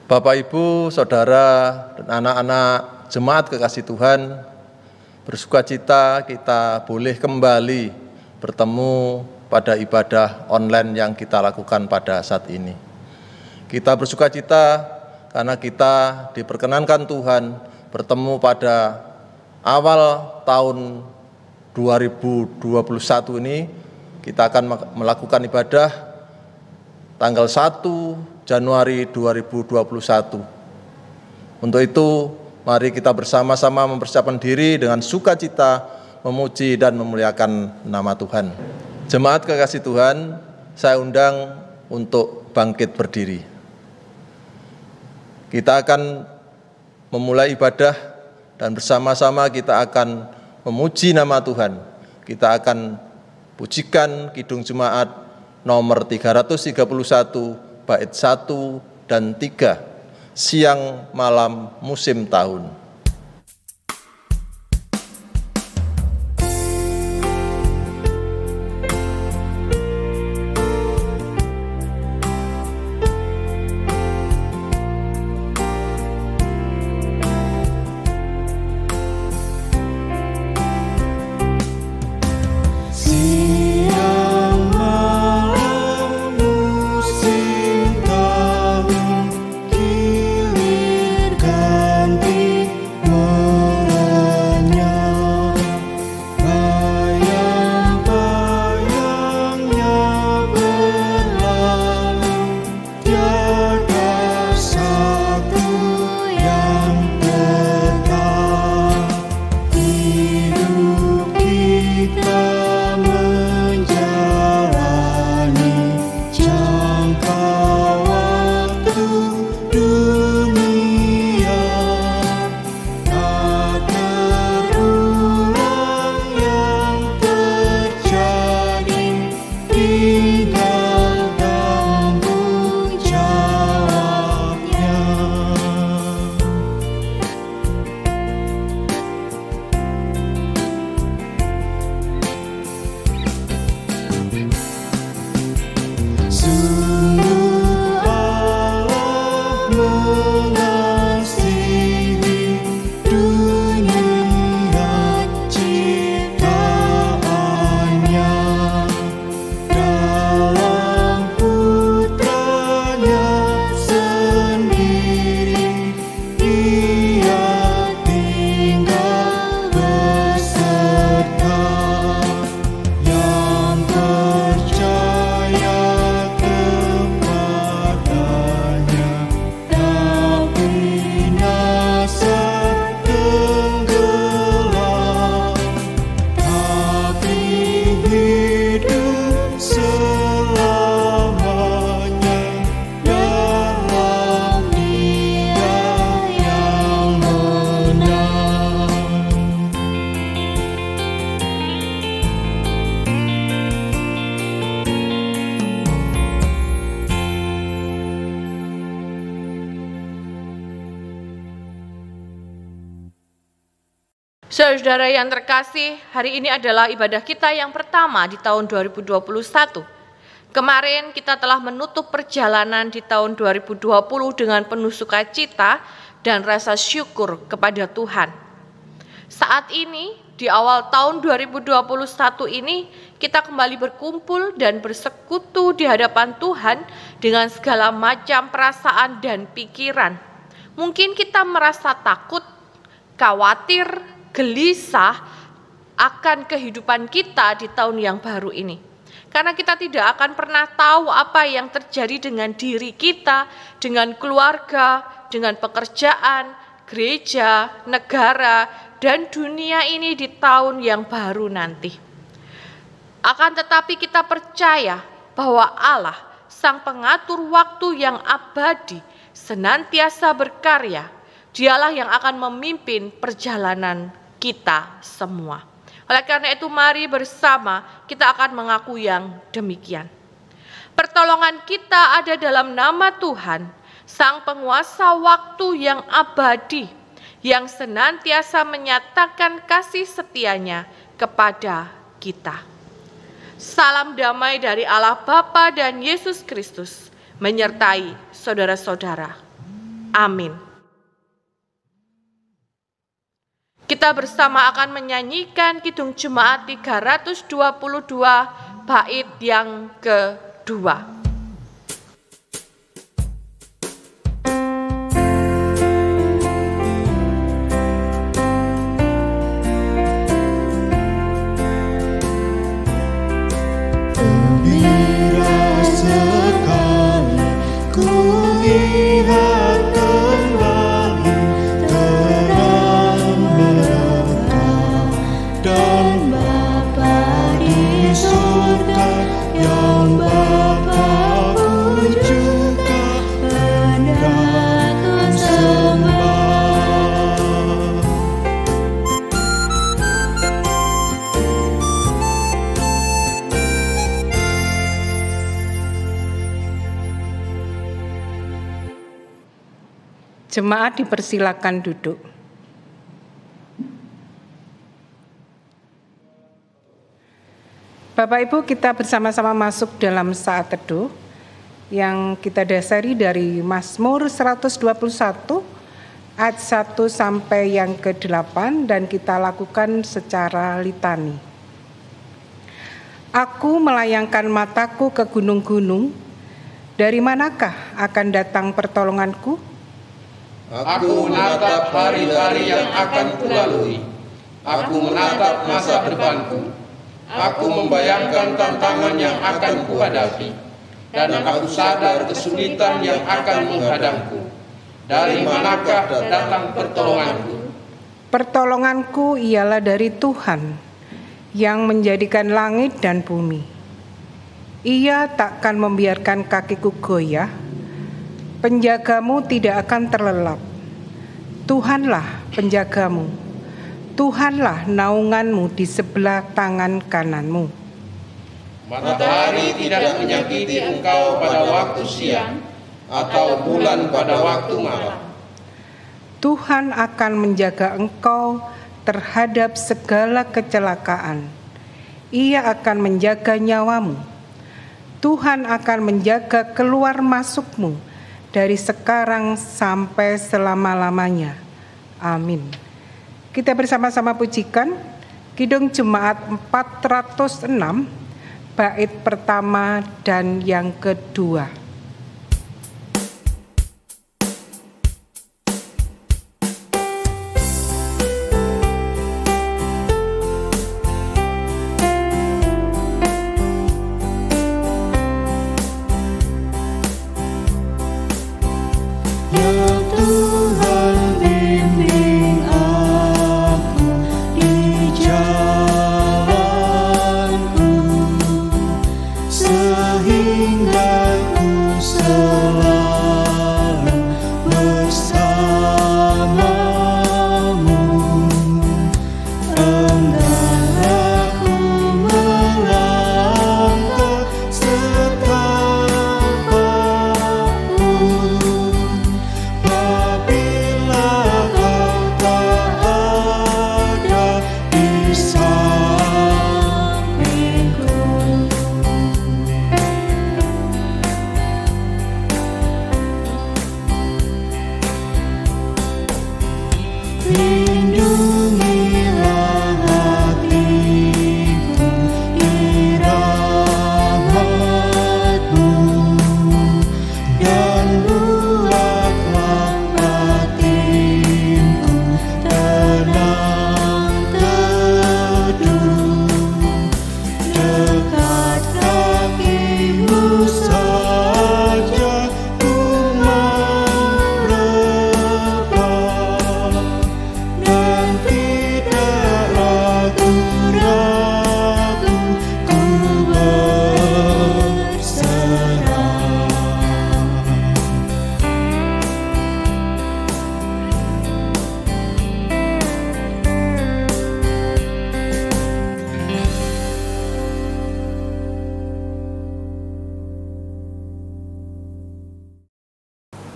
Bapak, Ibu, Saudara, dan anak-anak jemaat kekasih Tuhan, bersukacita kita boleh kembali bertemu pada ibadah online yang kita lakukan pada saat ini. Kita bersukacita karena kita diperkenankan Tuhan bertemu pada awal tahun 2021 ini. Kita akan melakukan ibadah tanggal 1 Januari 2021. Untuk itu, mari kita bersama-sama mempersiapkan diri dengan sukacita, memuji dan memuliakan nama Tuhan. Jemaat kekasih Tuhan, saya undang untuk bangkit berdiri. Kita akan memulai ibadah dan bersama-sama kita akan memuji nama Tuhan. Kita akan pujikan Kidung Jemaat nomor 331, bait 1 dan 3, siang malam musim tahun. Saudara yang terkasih, hari ini adalah ibadah kita yang pertama di tahun 2021. Kemarin kita telah menutup perjalanan di tahun 2020 dengan penuh sukacita dan rasa syukur kepada Tuhan. Saat ini, di awal tahun 2021 ini, kita kembali berkumpul dan bersekutu di hadapan Tuhan dengan segala macam perasaan dan pikiran. Mungkin kita merasa takut, khawatir, gelisah akan kehidupan kita di tahun yang baru ini. Karena kita tidak akan pernah tahu apa yang terjadi dengan diri kita, dengan keluarga, dengan pekerjaan, gereja, negara, dan dunia ini di tahun yang baru nanti. Akan tetapi kita percaya bahwa Allah, Sang Pengatur waktu yang abadi, senantiasa berkarya. Dialah yang akan memimpin perjalanan kita semua. Oleh karena itu, mari bersama kita akan mengaku yang demikian. Pertolongan kita ada dalam nama Tuhan, Sang Penguasa waktu yang abadi, yang senantiasa menyatakan kasih setianya kepada kita. Salam damai dari Allah Bapa dan Yesus Kristus menyertai saudara-saudara. Amin. Kita bersama akan menyanyikan Kidung Jemaat 322 bait yang kedua. Jemaat dipersilakan duduk. Bapak Ibu, kita bersama-sama masuk dalam saat teduh yang kita dasari dari Mazmur 121 ayat 1 sampai yang ke-8 dan kita lakukan secara litani. Aku melayangkan mataku ke gunung-gunung, dari manakah akan datang pertolonganku? Aku menatap hari-hari yang akan kulalui. Aku menatap masa depanku. Aku membayangkan tantangan yang akan kuhadapi. Dan aku sadar kesulitan yang akan menghadangku. Dari manakah datang pertolonganku? Pertolonganku ialah dari Tuhan yang menjadikan langit dan bumi. Ia takkan membiarkan kakiku goyah. Penjagamu tidak akan terlelap. Tuhanlah penjagamu. Tuhanlah naunganmu di sebelah tangan kananmu. Matahari tidak menyakiti engkau pada waktu siang, atau bulan pada waktu malam. Tuhan akan menjaga engkau terhadap segala kecelakaan. Ia akan menjaga nyawamu. Tuhan akan menjaga keluar masukmu dari sekarang sampai selama-lamanya. Amin. Kita bersama-sama pujikan Kidung Jemaat 406, bait pertama dan yang kedua.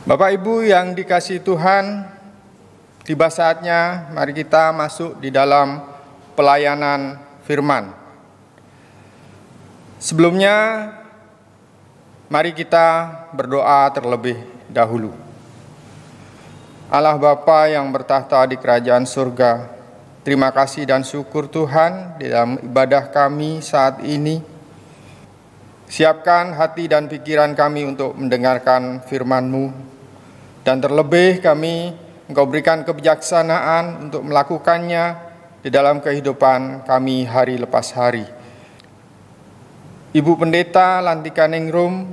Bapak Ibu yang dikasihi Tuhan, tiba saatnya mari kita masuk di dalam pelayanan firman. Sebelumnya, mari kita berdoa terlebih dahulu. Allah Bapa yang bertahta di kerajaan surga, terima kasih dan syukur Tuhan di dalam ibadah kami saat ini. Siapkan hati dan pikiran kami untuk mendengarkan firman-Mu, dan terlebih kami Engkau berikan kebijaksanaan untuk melakukannya di dalam kehidupan kami hari lepas hari. Ibu Pendeta Lantikaningrum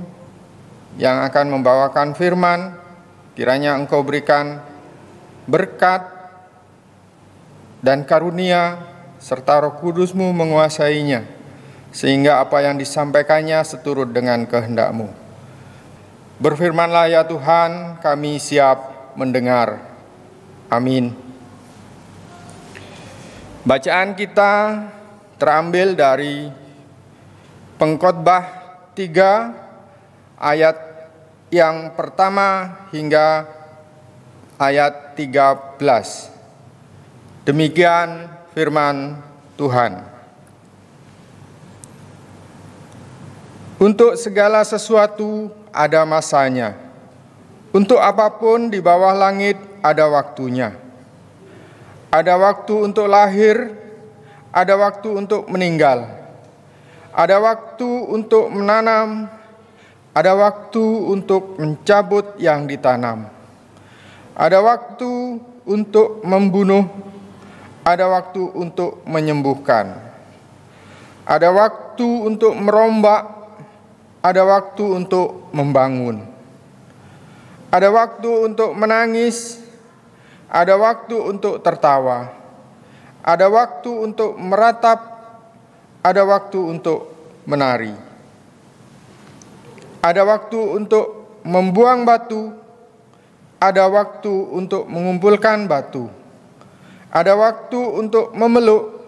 yang akan membawakan firman, kiranya Engkau berikan berkat dan karunia serta Roh Kudus-Mu menguasainya, sehingga apa yang disampaikannya seturut dengan kehendak-Mu. Berfirmanlah ya Tuhan, kami siap mendengar. Amin. Bacaan kita terambil dari Pengkhotbah 3 ayat yang pertama hingga ayat 13. Demikian firman Tuhan. Untuk segala sesuatu ada masanya. Untuk apapun di bawah langit ada waktunya. Ada waktu untuk lahir, ada waktu untuk meninggal. Ada waktu untuk menanam, ada waktu untuk mencabut yang ditanam. Ada waktu untuk membunuh, ada waktu untuk menyembuhkan. Ada waktu untuk merombak, ada waktu untuk membangun. Ada waktu untuk menangis, ada waktu untuk tertawa. Ada waktu untuk meratap, ada waktu untuk menari. Ada waktu untuk membuang batu, ada waktu untuk mengumpulkan batu. Ada waktu untuk memeluk,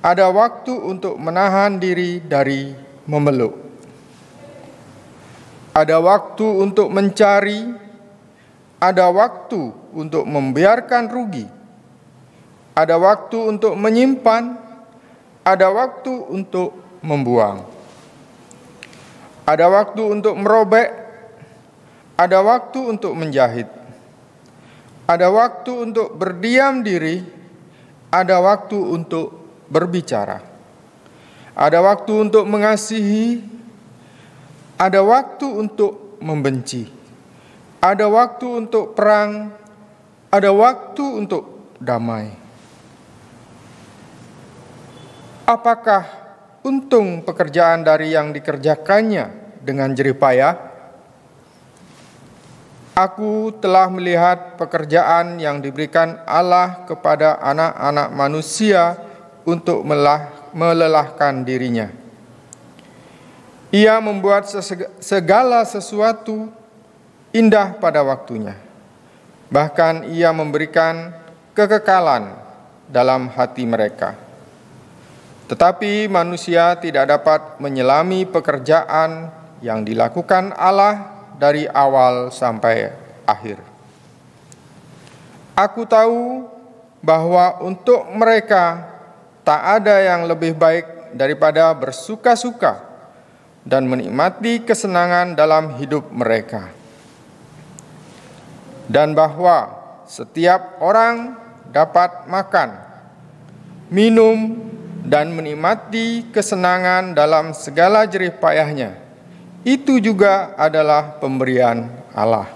ada waktu untuk menahan diri dari memeluk. Ada waktu untuk mencari, ada waktu untuk membiarkan rugi. Ada waktu untuk menyimpan, ada waktu untuk membuang. Ada waktu untuk merobek, ada waktu untuk menjahit. Ada waktu untuk berdiam diri, ada waktu untuk berbicara. Ada waktu untuk mengasihi, ada waktu untuk membenci. Ada waktu untuk perang, ada waktu untuk damai. Apakah untung pekerjaan dari yang dikerjakannya dengan jerih payah? Aku telah melihat pekerjaan yang diberikan Allah kepada anak-anak manusia untuk melelahkan dirinya. Ia membuat segala sesuatu indah pada waktunya. Bahkan ia memberikan kekekalan dalam hati mereka. Tetapi manusia tidak dapat menyelami pekerjaan yang dilakukan Allah dari awal sampai akhir. Aku tahu bahwa untuk mereka tak ada yang lebih baik daripada bersuka-suka dan menikmati kesenangan dalam hidup mereka. Dan bahwa setiap orang dapat makan, minum, dan menikmati kesenangan dalam segala jerih payahnya. Itu juga adalah pemberian Allah.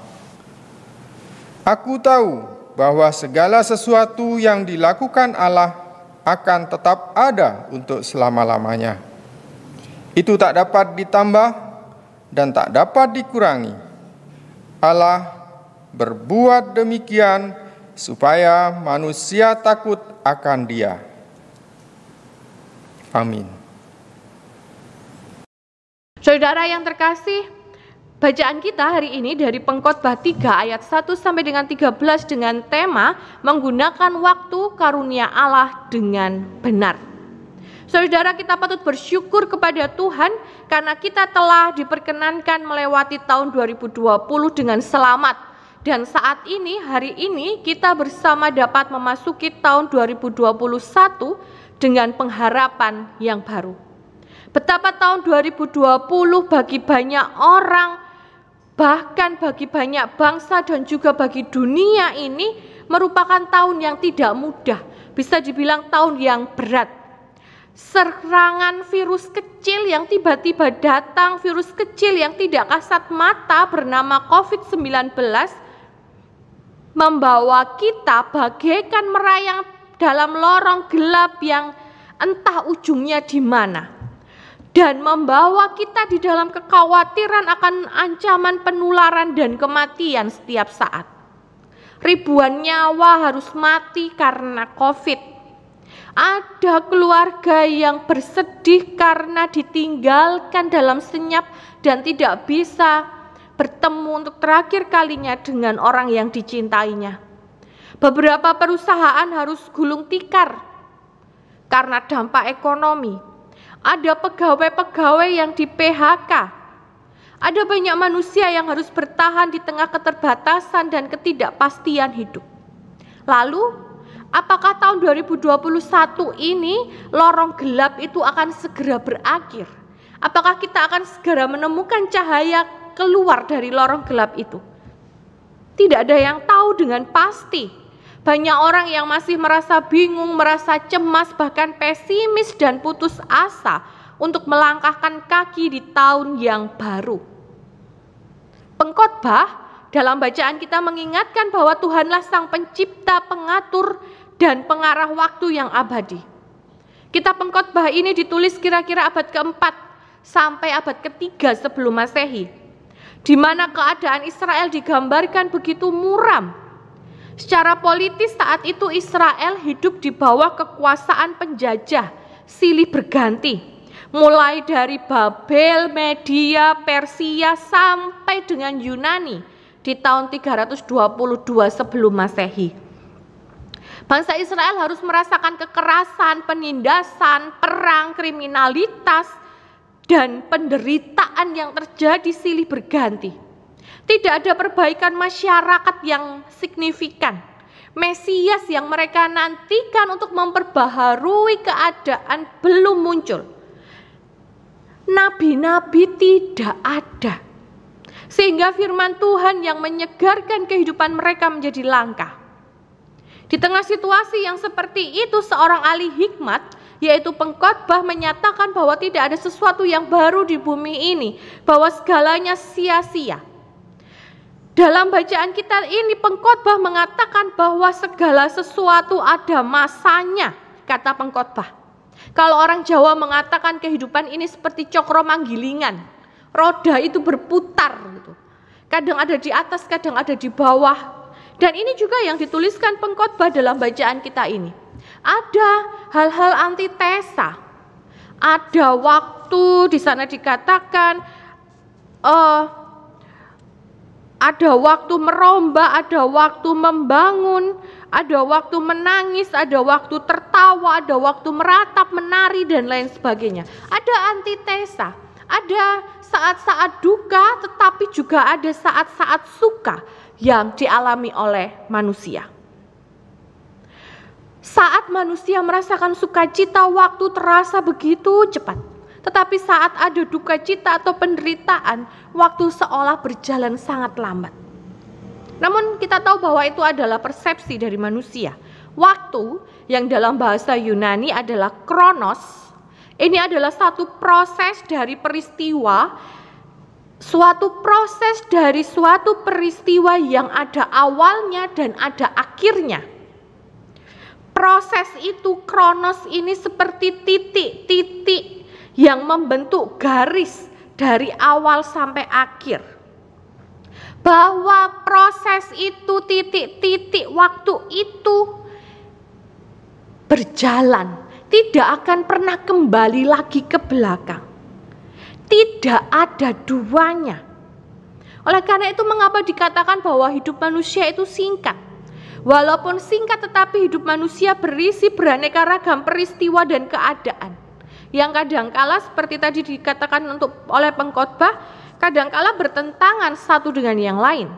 Aku tahu bahwa segala sesuatu yang dilakukan Allah akan tetap ada untuk selama-lamanya. Itu tak dapat ditambah dan tak dapat dikurangi. Allah berbuat demikian supaya manusia takut akan Dia. Amin. Saudara yang terkasih, bacaan kita hari ini dari Pengkhotbah 3 ayat 1 sampai dengan 13 dengan tema menggunakan waktu karunia Allah dengan benar. Saudara, kita patut bersyukur kepada Tuhan karena kita telah diperkenankan melewati tahun 2020 dengan selamat. Dan saat ini, hari ini kita bersama dapat memasuki tahun 2021 dengan pengharapan yang baru. Betapa tahun 2020 bagi banyak orang bahkan bagi banyak bangsa dan juga bagi dunia ini merupakan tahun yang tidak mudah, bisa dibilang tahun yang berat. Serangan virus kecil yang tiba-tiba datang, virus kecil yang tidak kasat mata bernama COVID-19 membawa kita bagaikan merayap dalam lorong gelap yang entah ujungnya di mana, dan membawa kita di dalam kekhawatiran akan ancaman penularan dan kematian setiap saat. Ribuan nyawa harus mati karena COVID. Ada keluarga yang bersedih karena ditinggalkan dalam senyap dan tidak bisa bertemu untuk terakhir kalinya dengan orang yang dicintainya. Beberapa perusahaan harus gulung tikar karena dampak ekonomi. Ada pegawai-pegawai yang di PHK. Ada banyak manusia yang harus bertahan di tengah keterbatasan dan ketidakpastian hidup. Lalu, apakah tahun 2021 ini lorong gelap itu akan segera berakhir? Apakah kita akan segera menemukan cahaya keluar dari lorong gelap itu? Tidak ada yang tahu dengan pasti. Banyak orang yang masih merasa bingung, merasa cemas, bahkan pesimis dan putus asa untuk melangkahkan kaki di tahun yang baru. Pengkhotbah dalam bacaan kita mengingatkan bahwa Tuhanlah Sang Pencipta, Pengatur, dan pengarah waktu yang abadi. Kitab Pengkhotbah ini ditulis kira-kira abad keempat sampai abad ketiga sebelum Masehi, di mana keadaan Israel digambarkan begitu muram. Secara politis saat itu Israel hidup di bawah kekuasaan penjajah silih berganti, mulai dari Babel, Media, Persia sampai dengan Yunani di tahun 322 sebelum Masehi. Bangsa Israel harus merasakan kekerasan, penindasan, perang, kriminalitas, dan penderitaan yang terjadi silih berganti. Tidak ada perbaikan masyarakat yang signifikan. Mesias yang mereka nantikan untuk memperbaharui keadaan belum muncul. Nabi-nabi tidak ada. Sehingga firman Tuhan yang menyegarkan kehidupan mereka menjadi langka. Di tengah situasi yang seperti itu, seorang ahli hikmat, yaitu pengkhotbah, menyatakan bahwa tidak ada sesuatu yang baru di bumi ini, bahwa segalanya sia-sia. Dalam bacaan kita ini, pengkhotbah mengatakan bahwa segala sesuatu ada masanya, kata pengkhotbah. Kalau orang Jawa mengatakan kehidupan ini seperti cokro manggilingan, roda itu berputar gitu. Kadang ada di atas, kadang ada di bawah. Dan ini juga yang dituliskan pengkhotbah dalam bacaan kita ini. Ada hal-hal antitesa. Ada waktu di sana dikatakan ada waktu merombak, ada waktu membangun, ada waktu menangis, ada waktu tertawa, ada waktu meratap, menari, dan lain sebagainya. Ada antitesa, ada saat-saat duka, tetapi juga ada saat-saat suka yang dialami oleh manusia. Saat manusia merasakan sukacita, waktu terasa begitu cepat. Tetapi saat ada duka cita atau penderitaan, waktu seolah berjalan sangat lambat. Namun kita tahu bahwa itu adalah persepsi dari manusia. Waktu yang dalam bahasa Yunani adalah kronos. Ini adalah satu proses dari peristiwa, suatu proses dari suatu peristiwa yang ada awalnya dan ada akhirnya. Proses itu, kronos ini seperti titik-titik yang membentuk garis dari awal sampai akhir. Bahwa proses itu, titik-titik waktu itu berjalan, tidak akan pernah kembali lagi ke belakang. Tidak ada duanya. Oleh karena itu mengapa dikatakan bahwa hidup manusia itu singkat? Walaupun singkat tetapi hidup manusia berisi beraneka ragam peristiwa dan keadaan. Yang kadangkala seperti tadi dikatakan oleh pengkhotbah, kadangkala bertentangan satu dengan yang lain.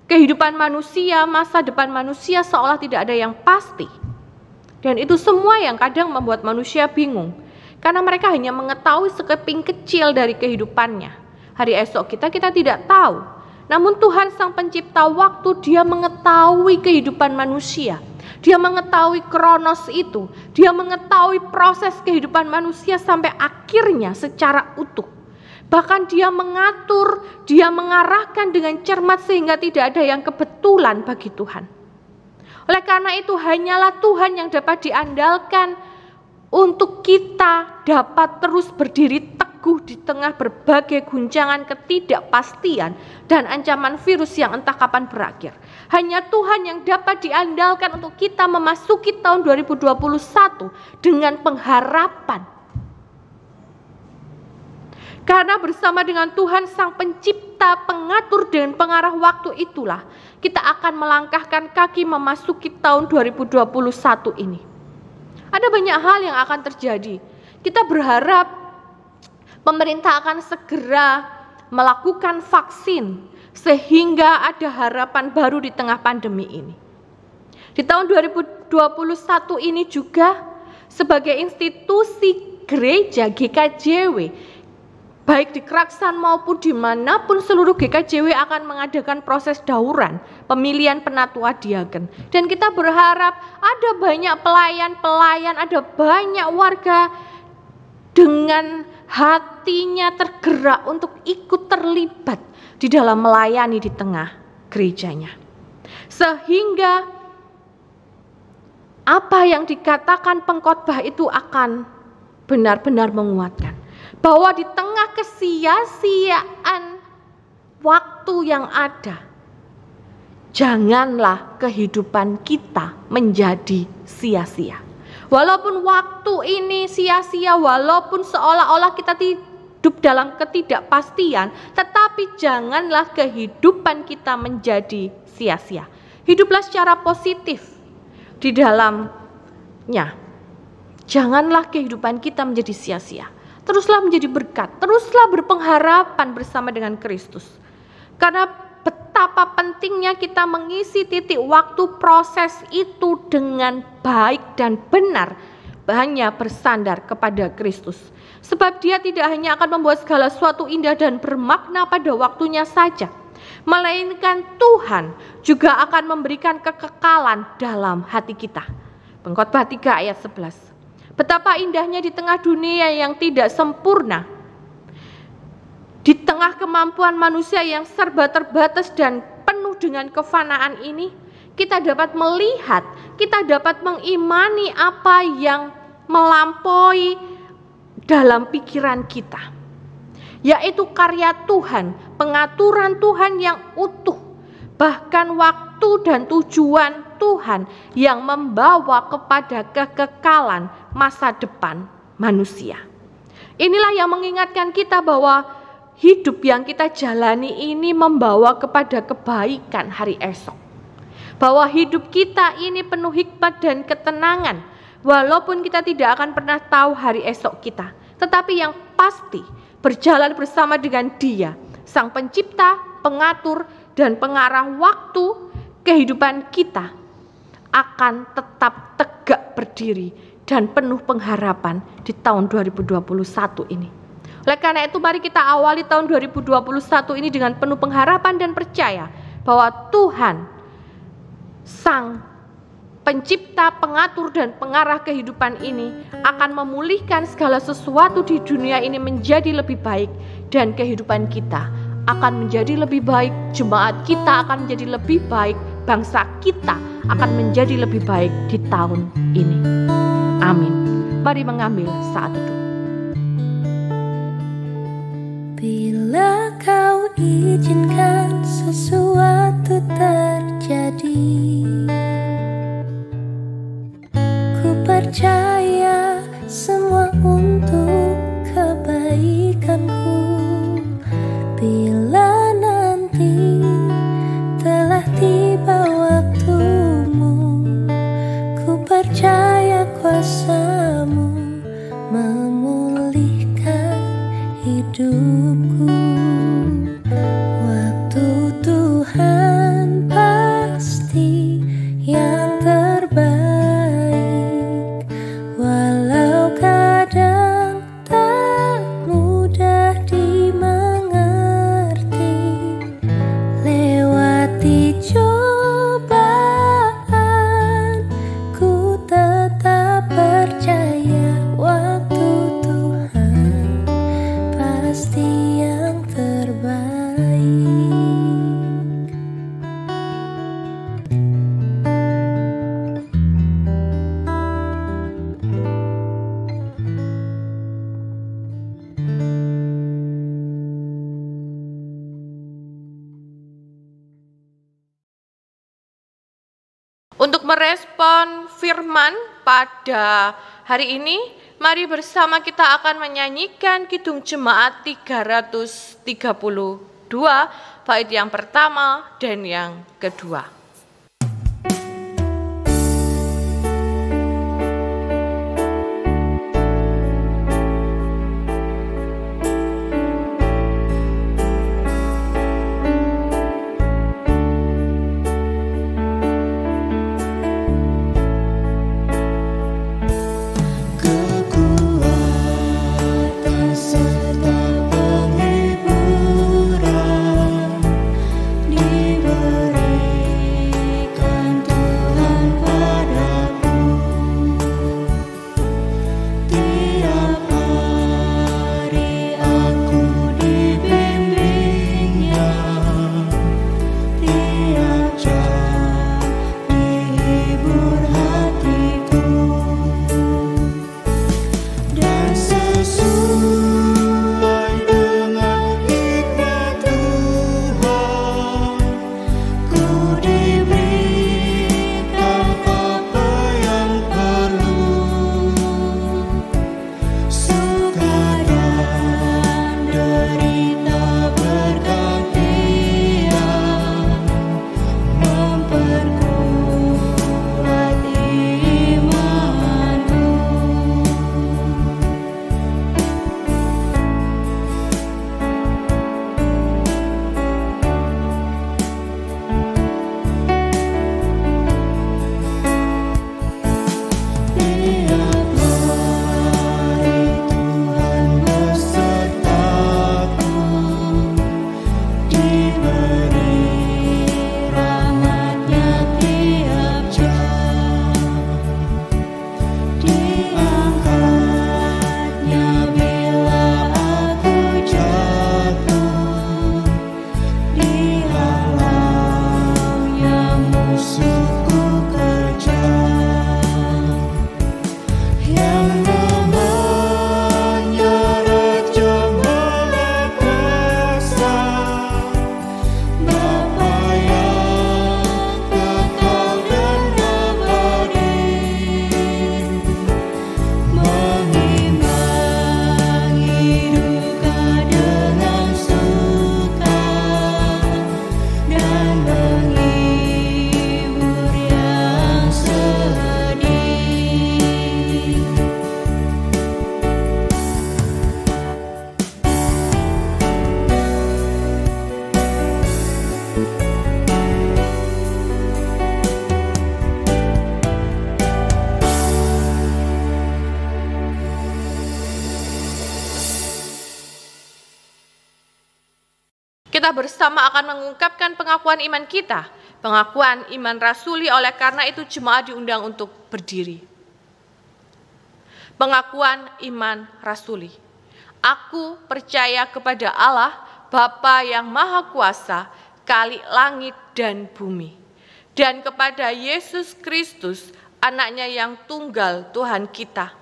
Kehidupan manusia, masa depan manusia seolah tidak ada yang pasti. Dan itu semua yang kadang membuat manusia bingung. Karena mereka hanya mengetahui sekeping kecil dari kehidupannya. hari esok kita tidak tahu. Namun Tuhan Sang Pencipta waktu, Dia mengetahui kehidupan manusia. Dia mengetahui kronos itu. Dia mengetahui proses kehidupan manusia sampai akhirnya secara utuh. Bahkan Dia mengatur, Dia mengarahkan dengan cermat sehingga tidak ada yang kebetulan bagi Tuhan. Oleh karena itu hanyalah Tuhan yang dapat diandalkan untuk kita dapat terus berdiri teguh di tengah berbagai guncangan ketidakpastian dan ancaman virus yang entah kapan berakhir. Hanya Tuhan yang dapat diandalkan untuk kita memasuki tahun 2021 dengan pengharapan. Karena bersama dengan Tuhan Sang Pencipta, pengatur dan pengarah waktu itulah kita akan melangkahkan kaki memasuki tahun 2021 ini. Ada banyak hal yang akan terjadi. Kita berharap pemerintah akan segera melakukan vaksin sehingga ada harapan baru di tengah pandemi ini. Di tahun 2021 ini juga sebagai institusi gereja GKJW, baik di Keraksan maupun dimanapun seluruh GKJW akan mengadakan proses dauran pemilihan penatua diaken. Dan kita berharap ada banyak pelayan-pelayan, ada banyak warga dengan hatinya tergerak untuk ikut terlibat di dalam melayani di tengah gerejanya. Sehingga apa yang dikatakan pengkhotbah itu akan benar-benar menguatkan. Bahwa di tengah kesia-siaan waktu yang ada, janganlah kehidupan kita menjadi sia-sia. Walaupun waktu ini sia-sia, walaupun seolah-olah kita hidup dalam ketidakpastian, tetapi janganlah kehidupan kita menjadi sia-sia. Hiduplah secara positif di dalamnya. Janganlah kehidupan kita menjadi sia-sia. Teruslah menjadi berkat, teruslah berpengharapan bersama dengan Kristus. Karena betapa pentingnya kita mengisi titik waktu proses itu dengan baik dan benar, hanya bersandar kepada Kristus. Sebab Dia tidak hanya akan membuat segala sesuatu indah dan bermakna pada waktunya saja, melainkan Tuhan juga akan memberikan kekekalan dalam hati kita. Pengkhotbah 3 ayat 11. Betapa indahnya di tengah dunia yang tidak sempurna, di tengah kemampuan manusia yang serba terbatas dan penuh dengan kefanaan ini, kita dapat melihat, kita dapat mengimani apa yang melampaui dalam pikiran kita, yaitu karya Tuhan, pengaturan Tuhan yang utuh, bahkan waktu dan tujuan Tuhan yang membawa kepada kekekalan masa depan manusia. Inilah yang mengingatkan kita bahwa hidup yang kita jalani ini membawa kepada kebaikan hari esok. Bahwa hidup kita ini penuh hikmat dan ketenangan, walaupun kita tidak akan pernah tahu hari esok kita. Tetapi yang pasti berjalan bersama dengan Dia, Sang Pencipta, Pengatur, dan Pengarah waktu kehidupan kita akan tetap tegak berdiri dan penuh pengharapan di tahun 2021 ini. Oleh karena itu mari kita awali tahun 2021 ini dengan penuh pengharapan dan percaya bahwa Tuhan, Sang Pencipta, Pengatur, dan Pengarah kehidupan ini akan memulihkan segala sesuatu di dunia ini menjadi lebih baik, dan kehidupan kita akan menjadi lebih baik, jemaat kita akan menjadi lebih baik, bangsa kita akan menjadi lebih baik di tahun ini. Amin. Mari mengambil saat teduh. Bila Kau izinkan sesuatu terjadi, ku percaya semua untuk kebaikanku. Bila nanti telah tiba waktumu, ku percaya kuasa-Mu memulihkan hidupku. Waktu Tuhan pasti yang terbaik, walau kadang tak mudah dimengerti. firman pada hari ini, mari bersama kita akan menyanyikan Kidung Jemaat 332, bait yang pertama dan yang kedua. Kita bersama akan mengungkapkan pengakuan iman kita, pengakuan iman rasuli, oleh karena itu jemaat diundang untuk berdiri. Pengakuan iman rasuli. Aku percaya kepada Allah, Bapa yang Maha Kuasa, Khalik langit dan bumi, dan kepada Yesus Kristus, anaknya yang tunggal Tuhan kita,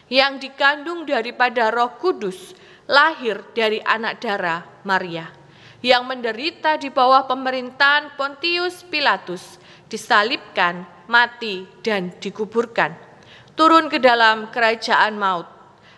yang dikandung daripada Roh Kudus, lahir dari anak darah Maria, yang menderita di bawah pemerintahan Pontius Pilatus, disalibkan, mati, dan dikuburkan, turun ke dalam kerajaan maut.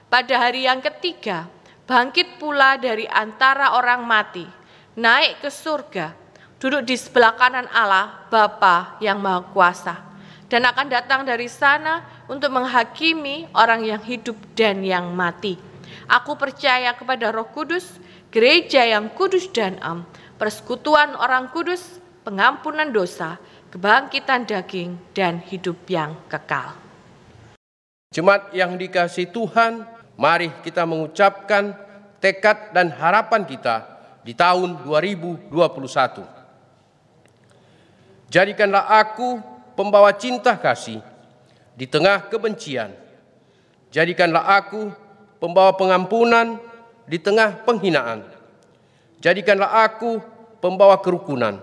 Pada hari yang ketiga, bangkit pula dari antara orang mati, naik ke surga, duduk di sebelah kanan Allah, Bapa yang Maha Kuasa, dan akan datang dari sana untuk menghakimi orang yang hidup dan yang mati. Aku percaya kepada Roh Kudus, gereja yang kudus dan am, persekutuan orang kudus, pengampunan dosa, kebangkitan daging, dan hidup yang kekal. Jemaat yang dikasihi Tuhan, mari kita mengucapkan tekad dan harapan kita di tahun 2021. Jadikanlah aku pembawa cinta kasih di tengah kebencian. Jadikanlah aku pembawa pengampunan di tengah penghinaan. Jadikanlah aku pembawa kerukunan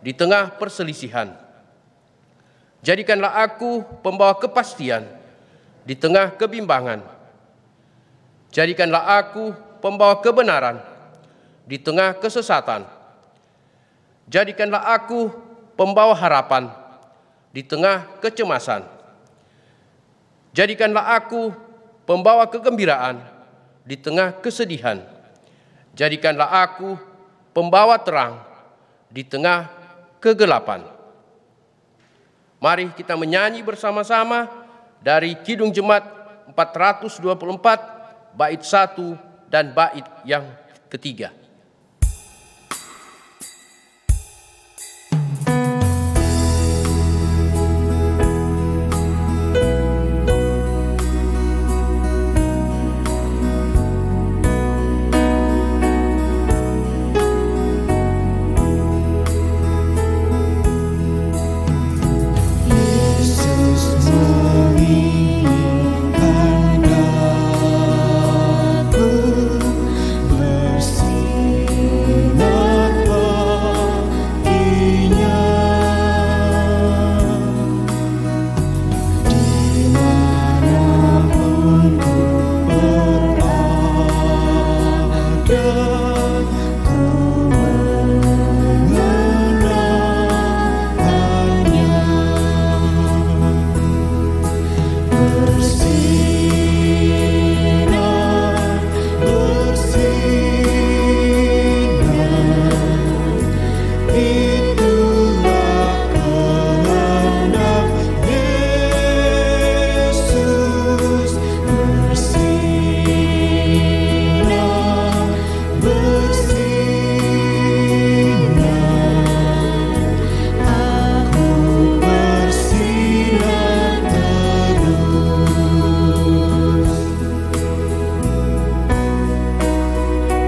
di tengah perselisihan. Jadikanlah aku pembawa kepastian di tengah kebimbangan. Jadikanlah aku pembawa kebenaran di tengah kesesatan. Jadikanlah aku pembawa harapan di tengah kecemasan. Jadikanlah aku pembawa kegembiraan di tengah kesedihan. Jadikanlah aku pembawa terang di tengah kegelapan. Mari kita menyanyi bersama-sama dari Kidung Jemaat 424, bait 1 dan bait yang ketiga.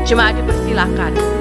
Jemaat dipersilakan duduk.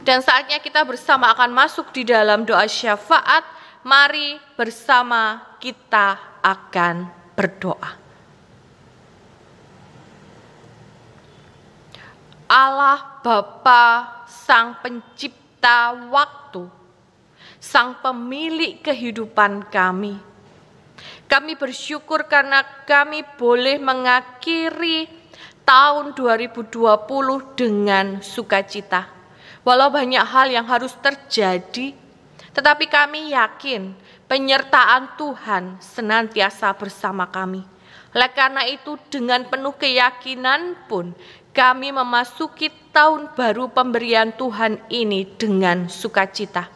Dan saatnya kita bersama akan masuk di dalam doa syafaat. Mari bersama kita akan berdoa. Allah Bapa, Sang Pencipta waktu, Sang Pemilik kehidupan kami. Kami bersyukur karena kami boleh mengakhiri tahun 2020 dengan sukacita. Walau banyak hal yang harus terjadi, tetapi kami yakin penyertaan Tuhan senantiasa bersama kami. Oleh karena itu, dengan penuh keyakinan pun kami memasuki tahun baru pemberian Tuhan ini dengan sukacita.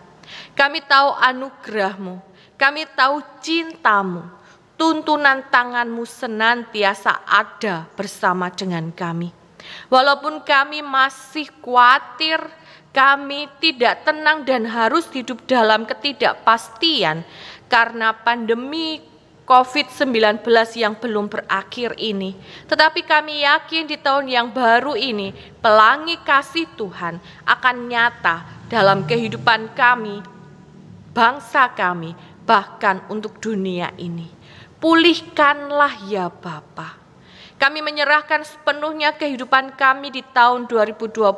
Kami tahu anugerah-Mu, kami tahu cinta-Mu, tuntunan tangan-Mu senantiasa ada bersama dengan kami. Walaupun kami masih khawatir, kami tidak tenang dan harus hidup dalam ketidakpastian karena pandemi COVID-19 yang belum berakhir ini. Tetapi kami yakin di tahun yang baru ini, pelangi kasih Tuhan akan nyata dalam kehidupan kami, bangsa kami, bahkan untuk dunia ini. Pulihkanlah ya Bapa. Kami menyerahkan sepenuhnya kehidupan kami di tahun 2021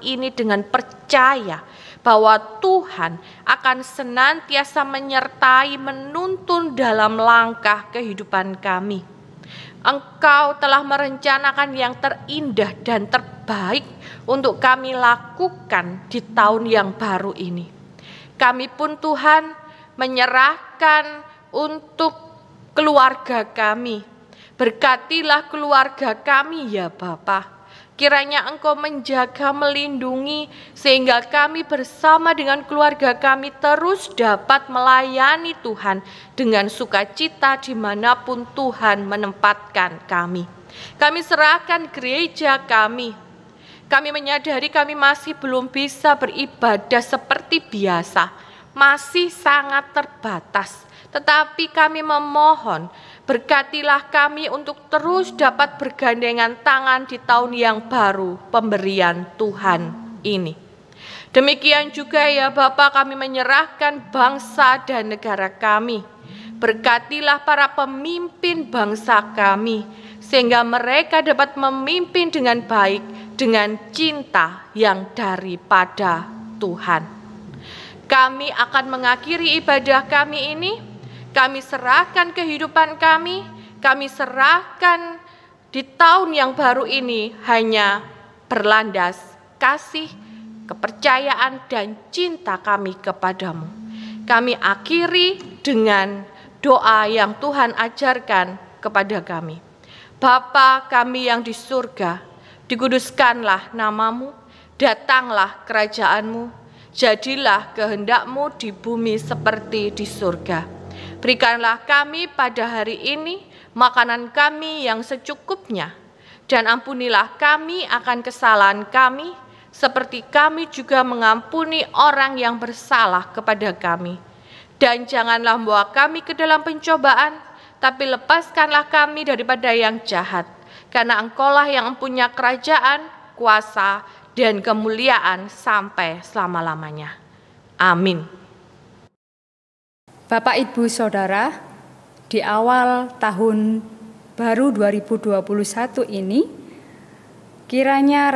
ini dengan percaya bahwa Tuhan akan senantiasa menyertai, menuntun dalam langkah kehidupan kami. Engkau telah merencanakan yang terindah dan terbaik untuk kami lakukan di tahun yang baru ini. Kami pun Tuhan menyerahkan untuk keluarga kami. Berkatilah keluarga kami ya Bapa. Kiranya Engkau menjaga, melindungi, sehingga kami bersama dengan keluarga kami terus dapat melayani Tuhan dengan sukacita dimanapun Tuhan menempatkan kami. Kami serahkan gereja kami. Kami menyadari kami masih belum bisa beribadah seperti biasa, masih sangat terbatas. Tetapi kami memohon, berkatilah kami untuk terus dapat bergandengan tangan di tahun yang baru pemberian Tuhan ini. Demikian juga ya Bapa, kami menyerahkan bangsa dan negara kami. Berkatilah para pemimpin bangsa kami, sehingga mereka dapat memimpin dengan baik, dengan cinta yang daripada Tuhan. Kami akan mengakhiri ibadah kami ini. Kami serahkan kehidupan kami serahkan di tahun yang baru ini hanya berlandas kasih, kepercayaan, dan cinta kami kepadamu. Kami akhiri dengan doa yang Tuhan ajarkan kepada kami. Bapa kami yang di surga, dikuduskanlah namamu, datanglah kerajaanmu, jadilah kehendakmu di bumi seperti di surga. Berikanlah kami pada hari ini makanan kami yang secukupnya, dan ampunilah kami akan kesalahan kami, seperti kami juga mengampuni orang yang bersalah kepada kami. Dan janganlah membawa kami ke dalam pencobaan, tapi lepaskanlah kami daripada yang jahat, karena Engkaulah yang mempunyai kerajaan, kuasa, dan kemuliaan sampai selama-lamanya. Amin. Bapak, Ibu, Saudara, di awal tahun baru 2021 ini, kiranya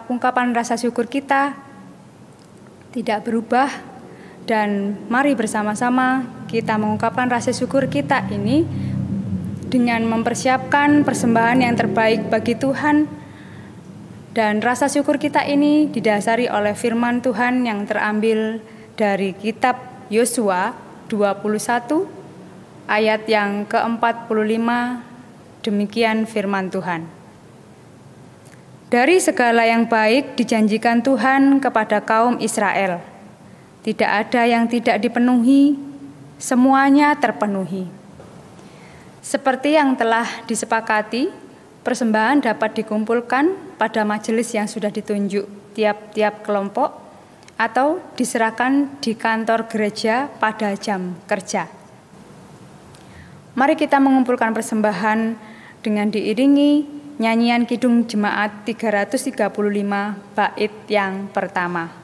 ungkapan rasa syukur kita tidak berubah, dan mari bersama-sama kita mengungkapkan rasa syukur kita ini dengan mempersiapkan persembahan yang terbaik bagi Tuhan. Dan rasa syukur kita ini didasari oleh firman Tuhan yang terambil dari kitab Yosua 21 ayat yang ke-45. Demikian firman Tuhan. Dari segala yang baik dijanjikan Tuhan kepada kaum Israel, tidak ada yang tidak dipenuhi, semuanya terpenuhi. Seperti yang telah disepakati, persembahan dapat dikumpulkan pada majelis yang sudah ditunjuk tiap-tiap kelompok, atau diserahkan di kantor gereja pada jam kerja. Mari kita mengumpulkan persembahan dengan diiringi nyanyian Kidung Jemaat 335 bait yang pertama.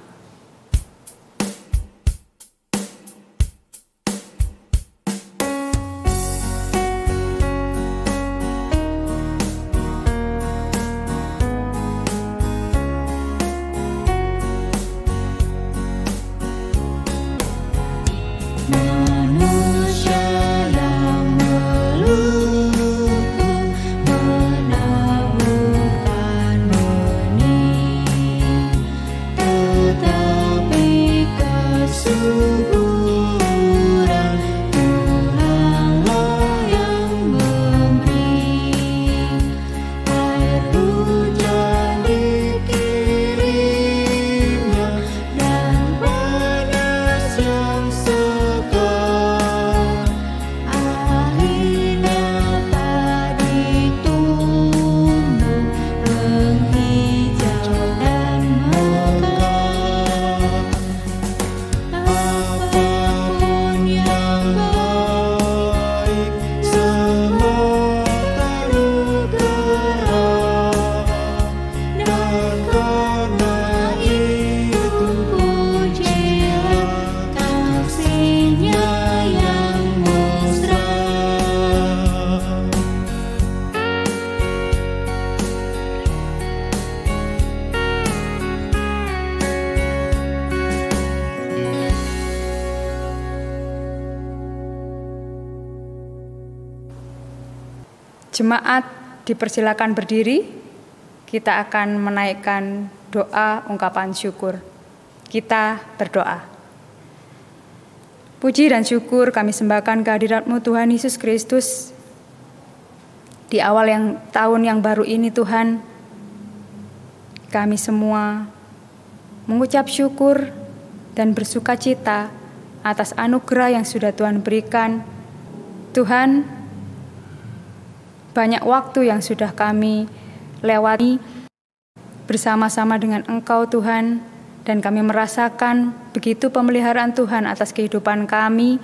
Jemaat dipersilakan berdiri, kita akan menaikkan doa ungkapan syukur. Kita berdoa. Puji dan syukur kami sembahkan kehadirat-Mu Tuhan Yesus Kristus. Di awal tahun yang baru ini Tuhan, kami semua mengucap syukur dan bersuka cita atas anugerah yang sudah Tuhan berikan. Tuhan, banyak waktu yang sudah kami lewati bersama-sama dengan Engkau Tuhan, dan kami merasakan begitu pemeliharaan Tuhan atas kehidupan kami.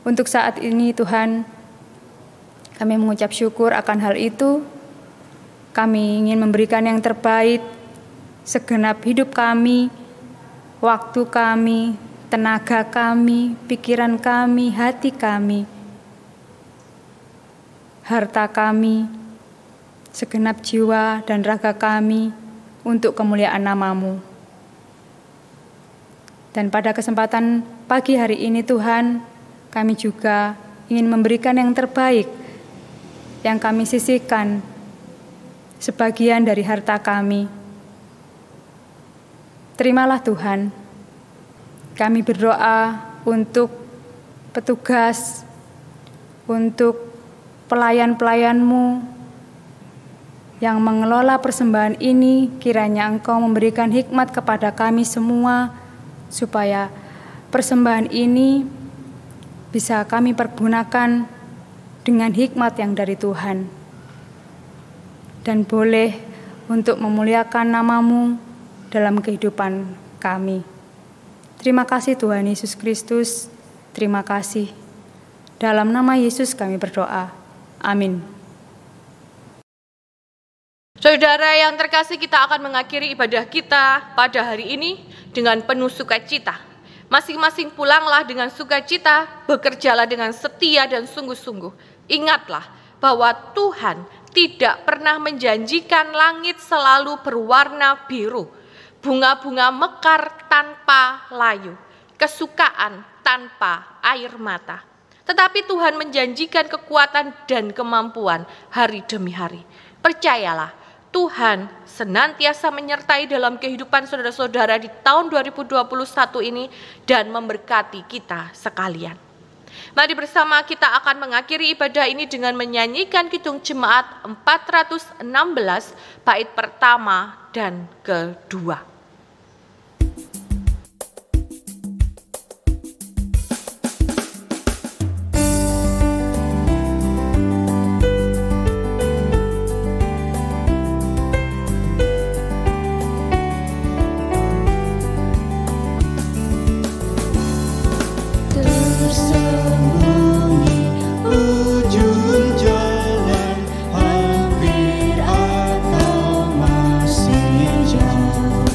Untuk saat ini Tuhan, kami mengucap syukur akan hal itu. Kami ingin memberikan yang terbaik, segenap hidup kami, waktu kami, tenaga kami, pikiran kami, hati kami, harta kami, segenap jiwa dan raga kami untuk kemuliaan nama-Mu. Dan pada kesempatan pagi hari ini Tuhan, kami juga ingin memberikan yang terbaik yang kami sisihkan sebagian dari harta kami. Terimalah Tuhan, kami berdoa untuk petugas, untuk pelayan-pelayan-Mu yang mengelola persembahan ini. Kiranya Engkau memberikan hikmat kepada kami semua, supaya persembahan ini bisa kami pergunakan dengan hikmat yang dari Tuhan, dan boleh untuk memuliakan nama-Mu dalam kehidupan kami. Terima kasih Tuhan Yesus Kristus, terima kasih. Dalam nama Yesus kami berdoa. Amin. Saudara yang terkasih, kita akan mengakhiri ibadah kita pada hari ini dengan penuh sukacita. Masing-masing pulanglah dengan sukacita, bekerjalah dengan setia dan sungguh-sungguh. Ingatlah bahwa Tuhan tidak pernah menjanjikan langit selalu berwarna biru, bunga-bunga mekar tanpa layu, kesukaan tanpa air mata. Tetapi Tuhan menjanjikan kekuatan dan kemampuan hari demi hari. Percayalah, Tuhan senantiasa menyertai dalam kehidupan saudara-saudara di tahun 2021 ini dan memberkati kita sekalian. Mari bersama kita akan mengakhiri ibadah ini dengan menyanyikan Kidung Jemaat 416 bait pertama dan kedua. Hampir atau masih jauh,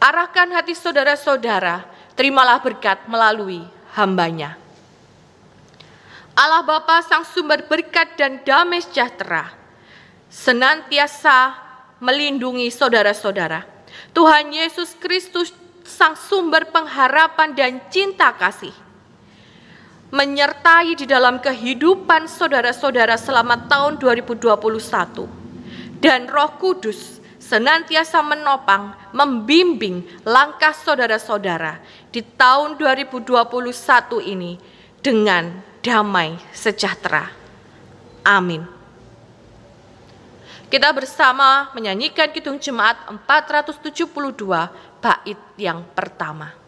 Arahkan hati saudara-saudara, terimalah berkat melalui hamba-Nya. Allah Bapa Sang Sumber berkat dan damai sejahtera senantiasa melindungi saudara-saudara. Tuhan Yesus Kristus Sang Sumber pengharapan dan cinta kasih menyertai di dalam kehidupan saudara-saudara selama tahun 2021. Dan Roh Kudus senantiasa menopang, membimbing langkah saudara-saudara di tahun 2021 ini dengan damai sejahtera. Amin. Kita bersama menyanyikan Kidung Jemaat 472 bait yang pertama.